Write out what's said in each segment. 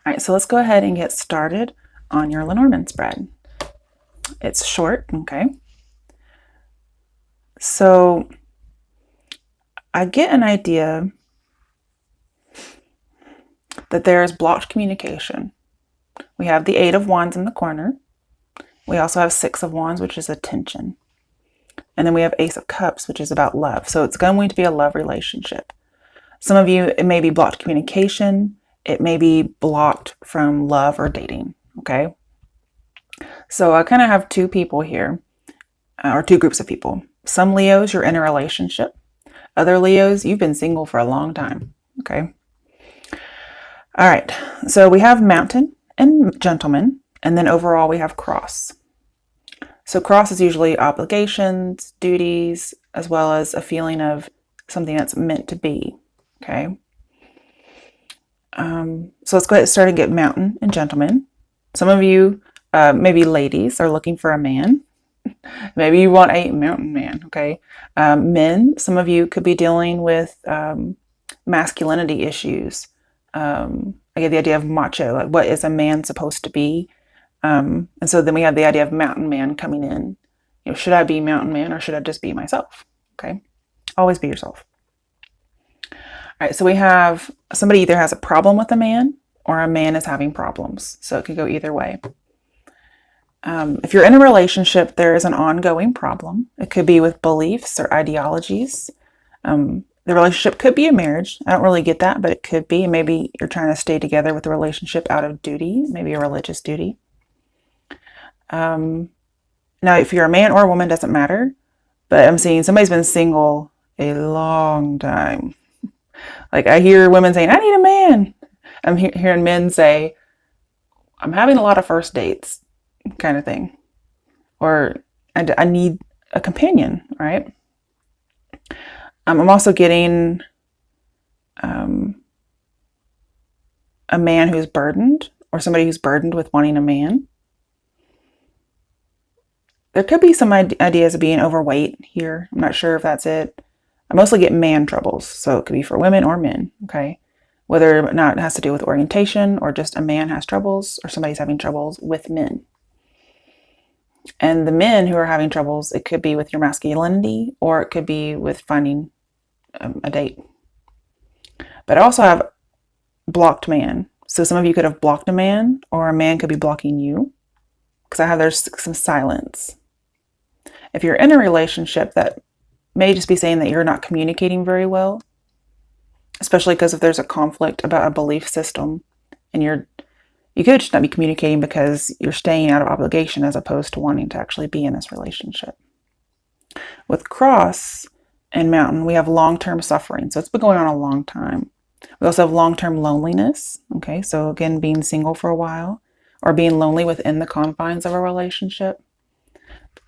All right, so let's go ahead and get started on your Lenormand spread. It's short, okay? So I get an idea that there is blocked communication. We have the 8 of Wands in the corner. We also have 6 of Wands, which is attention. And then we have Ace of Cups, which is about love. So it's going to be a love relationship. Some of you, it may be blocked communication. It may be blocked from love or dating, okay? So I kind of have two people here, or two groups of people. Some Leos, you're in a relationship. Other Leos, you've been single for a long time, okay? All right, so we have Mountain and Gentleman, and then overall we have Cross. So Cross is usually obligations, duties, as well as a feeling of something that's meant to be, okay? So let's go ahead and start and get Mountain and Gentleman. Some of you, maybe ladies, are looking for a man. Maybe you want a mountain man, okay? Men, some of you could be dealing with masculinity issues. I get the idea of macho, like what is a man supposed to be? And so then we have the idea of mountain man coming in. You know, should I be mountain man or should I just be myself? Okay, always be yourself. All right, so we have somebody either has a problem with a man or a man is having problems. So it could go either way. If you're in a relationship, there is an ongoing problem. It could be with beliefs or ideologies. The relationship could be a marriage. I don't really get that, but it could be. Maybe you're trying to stay together with the relationship out of duty, maybe a religious duty. Now, if you're a man or a woman, doesn't matter. But I'm seeing somebody's been single a long time. Like I hear women saying, I need a man. I'm hearing men say, I'm having a lot of first dates, kind of thing. Or I need a companion, right? I'm also getting a man who's burdened, or somebody who's burdened with wanting a man. There could be some ideas of being overweight here. I'm not sure if that's it. I mostly get man troubles, so it could be for women or men, okay? Whether or not it has to do with orientation or just a man has troubles or somebody's having troubles with men. And the men who are having troubles, it could be with your masculinity or it could be with finding a date. But I also have blocked man. So some of you could have blocked a man or a man could be blocking you because I have there's some silence. If you're in a relationship, that may just be saying that you're not communicating very well, especially because if there's a conflict about a belief system and you could just not be communicating because you're staying out of obligation as opposed to wanting to actually be in this relationship. With Cross and Mountain, we have long-term suffering. So it's been going on a long time. We also have long-term loneliness. Okay, so again, being single for a while or being lonely within the confines of a relationship.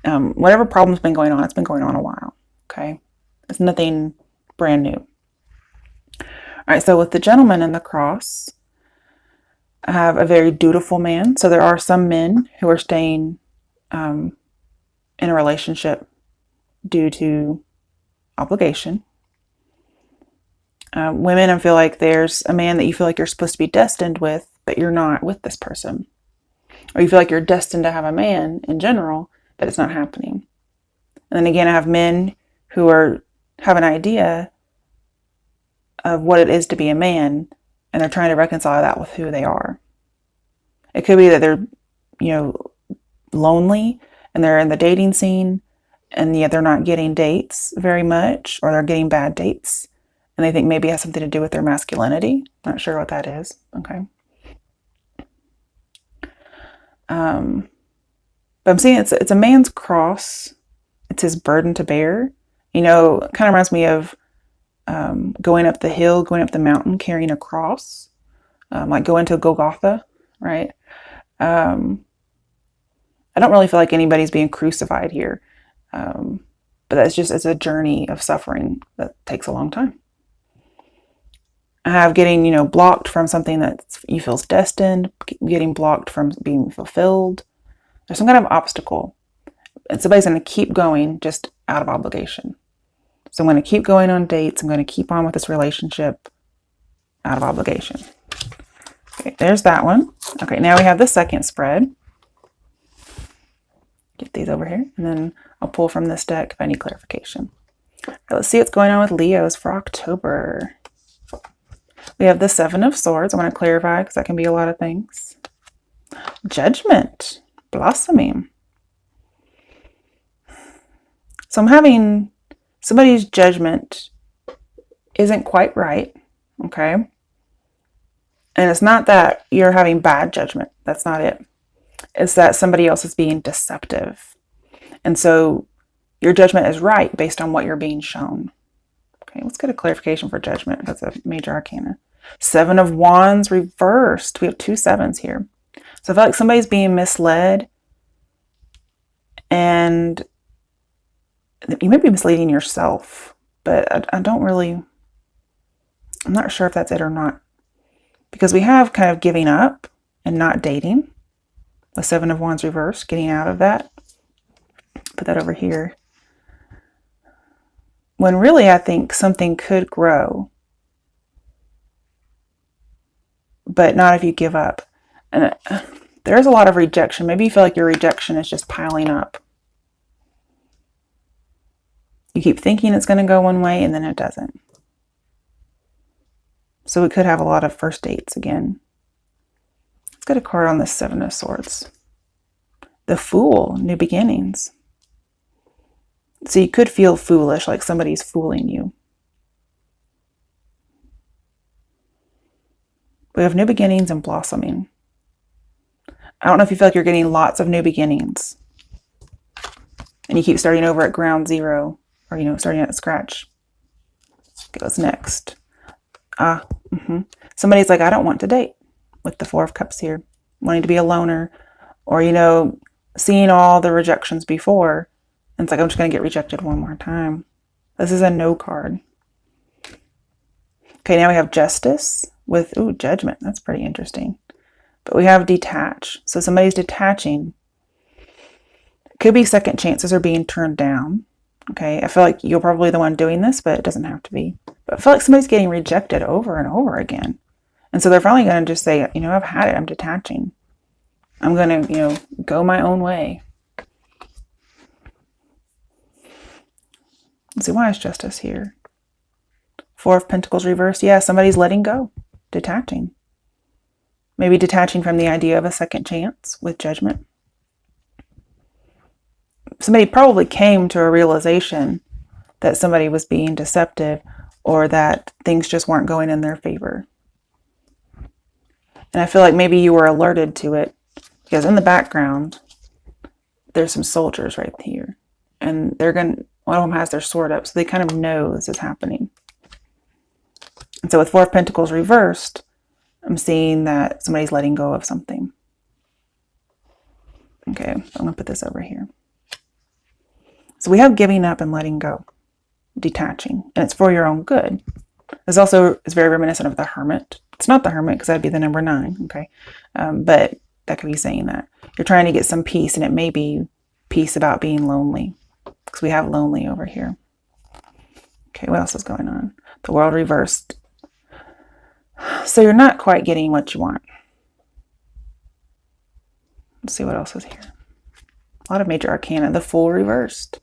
Whatever problem's been going on, it's been going on a while. Okay, it's nothing brand new. All right, so with the Gentleman and the Cross, I have a very dutiful man. So there are some men who are staying in a relationship due to obligation. Women, I feel like there's a man that you feel like you're supposed to be destined with, but you're not with this person. Or you feel like you're destined to have a man in general, but it's not happening. And then again, I have men who have an idea of what it is to be a man, and they're trying to reconcile that with who they are. It could be that they're, lonely and they're in the dating scene and yet they're not getting dates very much, or they're getting bad dates. And they think maybe it has something to do with their masculinity. Not sure what that is. Okay. But I'm seeing it's a man's cross. It's his burden to bear. Kind of reminds me of going up the hill, going up the mountain, carrying a cross, like going to Golgotha, right? I don't really feel like anybody's being crucified here. But it's a journey of suffering that takes a long time. I have getting, blocked from something that you feel is destined, getting blocked from being fulfilled. There's some kind of obstacle. And somebody's going to keep going just out of obligation. So I'm going to keep going on dates. I'm going to keep on with this relationship out of obligation. Okay, there's that one. Okay, now we have the second spread. Get these over here, and then I'll pull from this deck if I need clarification. All right, let's see what's going on with Leos for October. We have the Seven of Swords. I want to clarify because that can be a lot of things. Judgment, blossoming. So I'm having somebody's judgment isn't quite right, okay? And it's not that you're having bad judgment. That's not it. It's that somebody else is being deceptive. And so your judgment is right based on what you're being shown. Okay, let's get a clarification for judgment. That's a major arcana. Seven of Wands reversed. We have two sevens here. So I feel like somebody's being misled, and you may be misleading yourself, but I'm not sure if that's it or not. Because we have kind of giving up and not dating. The Seven of Wands reversed, getting out of that. Put that over here. When really I think something could grow, but not if you give up. And there's a lot of rejection. Maybe you feel like your rejection is just piling up. You keep thinking it's going to go one way and then it doesn't. So we could have a lot of first dates again. Let's get a card on the Seven of Swords. The Fool, new beginnings. So you could feel foolish, like somebody's fooling you. We have new beginnings and blossoming. I don't know if you feel like you're getting lots of new beginnings and you keep starting over at ground zero, or, starting at scratch. Okay, what's next? Somebody's like, I don't want to date, with the Four of Cups here, wanting to be a loner, or, seeing all the rejections before. And it's like, I'm just going to get rejected one more time. This is a no card. Okay, now we have Justice with, Judgment. That's pretty interesting. But we have detach. So somebody's detaching. It could be second chances are being turned down. Okay, I feel like you're probably the one doing this, but it doesn't have to be. But I feel like somebody's getting rejected over and over again. And so they're finally going to just say, I've had it. I'm detaching. I'm going to, go my own way. Let's see, why is Justice here? Four of Pentacles reversed. Yeah, somebody's letting go, detaching. Maybe detaching from the idea of a second chance with Judgment. Somebody probably came to a realization that somebody was being deceptive or that things just weren't going in their favor. And I feel like maybe you were alerted to it because in the background, there's some soldiers right here. And one of them has their sword up, so they kind of know this is happening. And so with Four of Pentacles reversed, I'm seeing that somebody's letting go of something. Okay, I'm going to put this over here. So we have giving up and letting go, detaching, and it's for your own good. This also is very reminiscent of the Hermit. It's not the Hermit because that'd be the number 9, okay? But that could be saying that. You're trying to get some peace, and it may be peace about being lonely because we have lonely over here. Okay, what else is going on? The World reversed. So you're not quite getting what you want. Let's see what else is here. A lot of major arcana. The Fool reversed.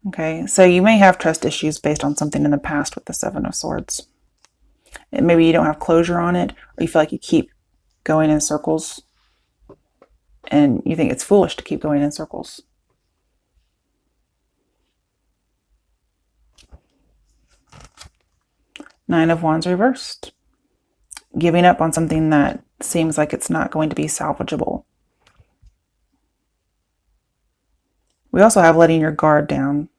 Okay, so you may have trust issues based on something in the past with the Seven of Swords. And maybe you don't have closure on it, or you feel like you keep going in circles and you think it's foolish to keep going in circles. Nine of Wands reversed. Giving up on something that seems like it's not going to be salvageable. We also have letting your guard down.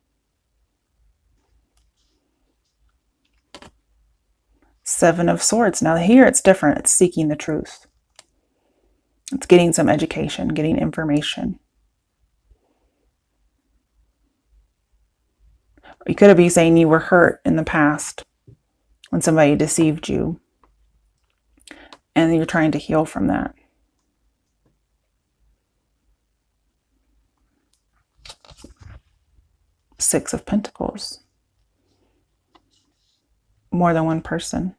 Seven of Swords. Now here it's different. It's seeking the truth. It's getting some education, getting information. You could be saying you were hurt in the past when somebody deceived you, and you're trying to heal from that. Six of Pentacles. More than one person.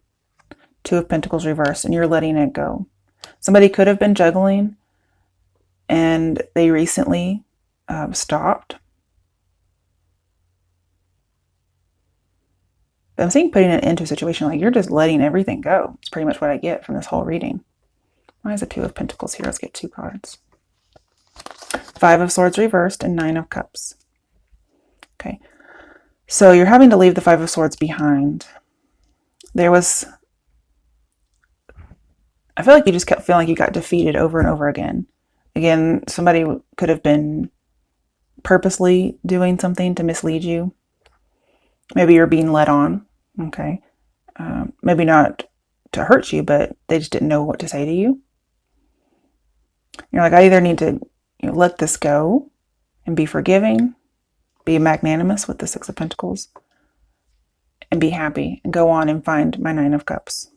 Two of Pentacles reversed, and you're letting it go. Somebody could have been juggling and they recently stopped. But I'm seeing putting it into a situation like you're just letting everything go. It's pretty much what I get from this whole reading. Why is the Two of Pentacles here? Let's get 2 cards. Five of Swords reversed and 9 of Cups. Okay. So you're having to leave the Five of Swords behind. I feel like you just kept feeling like you got defeated over and over again. Again, somebody could have been purposely doing something to mislead you. Maybe you're being led on. Okay. Maybe not to hurt you, but they just didn't know what to say to you. You're like, I either need to let this go and be forgiving, be magnanimous with the Six of Pentacles, and be happy and go on and find my Nine of Cups.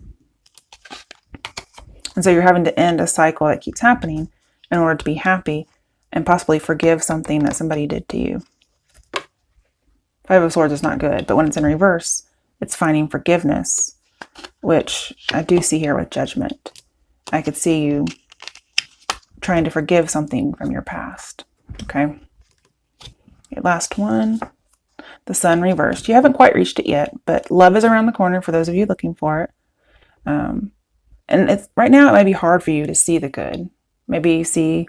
And so you're having to end a cycle that keeps happening in order to be happy and possibly forgive something that somebody did to you. Five of Swords is not good, but when it's in reverse, it's finding forgiveness, which I do see here with Judgment. I could see you trying to forgive something from your past. Okay. Okay, last one. The Sun reversed. You haven't quite reached it yet, but love is around the corner for those of you looking for it. And it's right now it might be hard for you to see the good. Maybe you see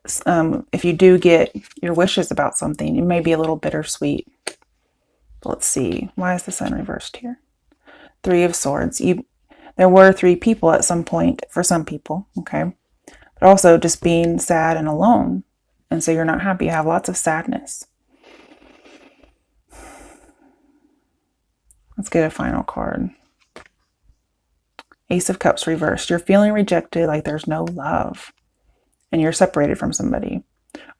if you do get your wishes about something, it may be a little bittersweet. Let's see. Why is the Sun reversed here? Three of Swords. There were 3 people at some point for some people. Okay. But also just being sad and alone. And so you're not happy. You have lots of sadness. Let's get a final card. Ace of Cups reversed. You're feeling rejected, like there's no love. And you're separated from somebody.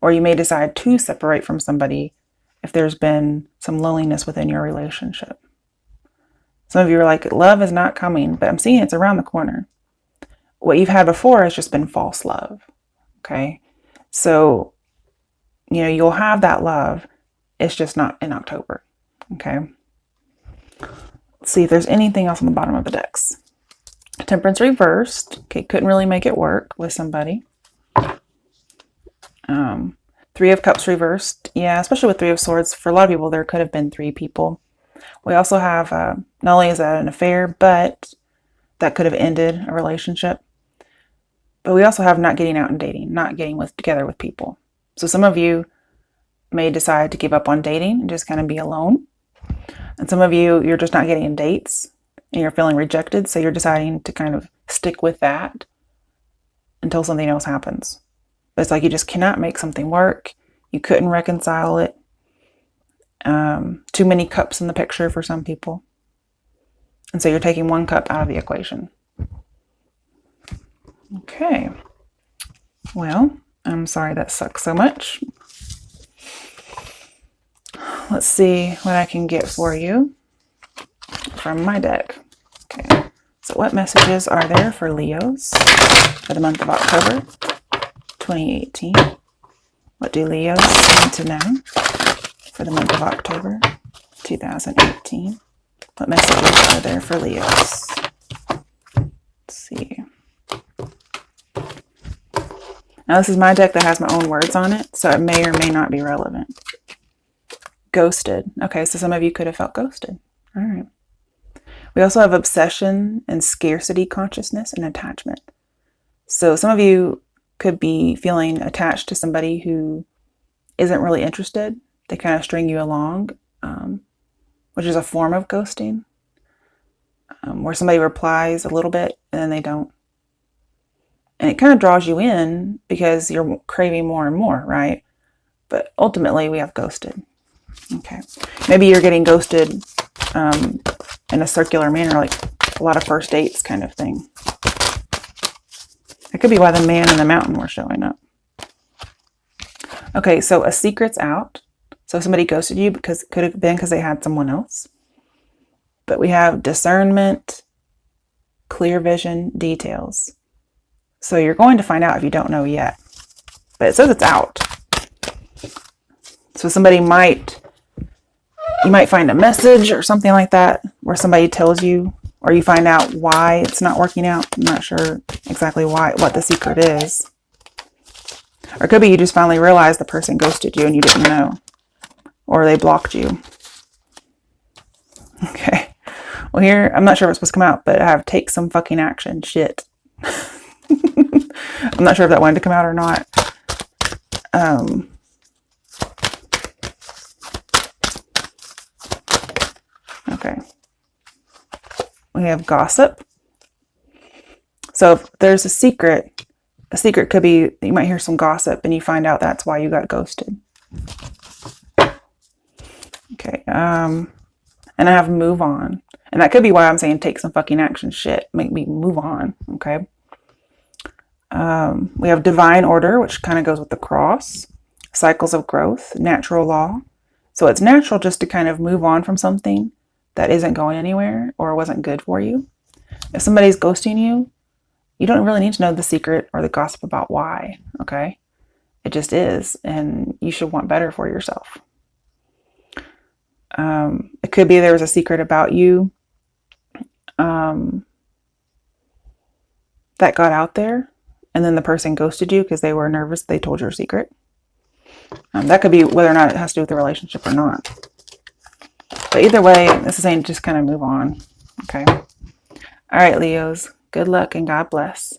Or you may decide to separate from somebody if there's been some loneliness within your relationship. Some of you are like, love is not coming, but I'm seeing it's around the corner. What you've had before has just been false love. Okay. So, you'll have that love. It's just not in October. Okay. Let's see if there's anything else on the bottom of the decks. Temperance reversed. Okay. Couldn't really make it work with somebody. Three of Cups reversed. Yeah, especially with Three of Swords. For a lot of people, there could have been 3 people. We also have, not only is that an affair, but that could have ended a relationship. But we also have not getting out and dating, not getting together with people. So some of you may decide to give up on dating and just kind of be alone. And some of you, you're just not getting dates and you're feeling rejected. So you're deciding to kind of stick with that until something else happens. But it's like you just cannot make something work. You couldn't reconcile it. Too many cups in the picture for some people. And so you're taking 1 cup out of the equation. Okay. Well, I'm sorry that sucks so much. Let's see what I can get for you from my deck. Okay. So what messages are there for Leos for the month of October 2018? What do Leos need to know for the month of October 2018? What messages are there for Leos? Let's see. Now this is my deck that has my own words on it, so it may or may not be relevant. Ghosted. Okay, so some of you could have felt ghosted. All right. We also have obsession and scarcity consciousness and attachment. So some of you could be feeling attached to somebody who isn't really interested. They kind of string you along, which is a form of ghosting, where somebody replies a little bit and then they don't. And it kind of draws you in because you're craving more and more, right? But ultimately we have ghosted. Okay. Maybe you're getting ghosted in a circular manner, like a lot of first dates kind of thing. It could be why the man in the mountain were showing up. Okay, so a secret's out. So somebody ghosted you because it could have been because they had someone else. But we have discernment, clear vision, details. So you're going to find out if you don't know yet. But it says it's out. So you might find a message or something like that where somebody tells you or you find out why it's not working out. I'm not sure exactly what the secret is. Or it could be you just finally realized the person ghosted you and you didn't know, or they blocked you. Okay. Well, here, I'm not sure if it's supposed to come out, but I have take some fucking action. Shit. I'm not sure if that wanted to come out or not. Okay. We have gossip. So if there's a secret could be, you might hear some gossip and you find out that's why you got ghosted. Okay. And I have move on. And that could be why I'm saying take some fucking action. Shit. Make me move on. Okay. We have divine order, which kind of goes with the cross. Cycles of growth, natural law. So it's natural just to kind of move on from something that isn't going anywhere or wasn't good for you. If somebody's ghosting you, you don't really need to know the secret or the gossip about why, okay? It just is, and you should want better for yourself. It could be there was a secret about you that got out there, and then the person ghosted you because they were nervous they told your secret. That could be whether or not it has to do with the relationship or not. But either way, this is saying just kind of move on, okay? All right, Leos, good luck and God bless.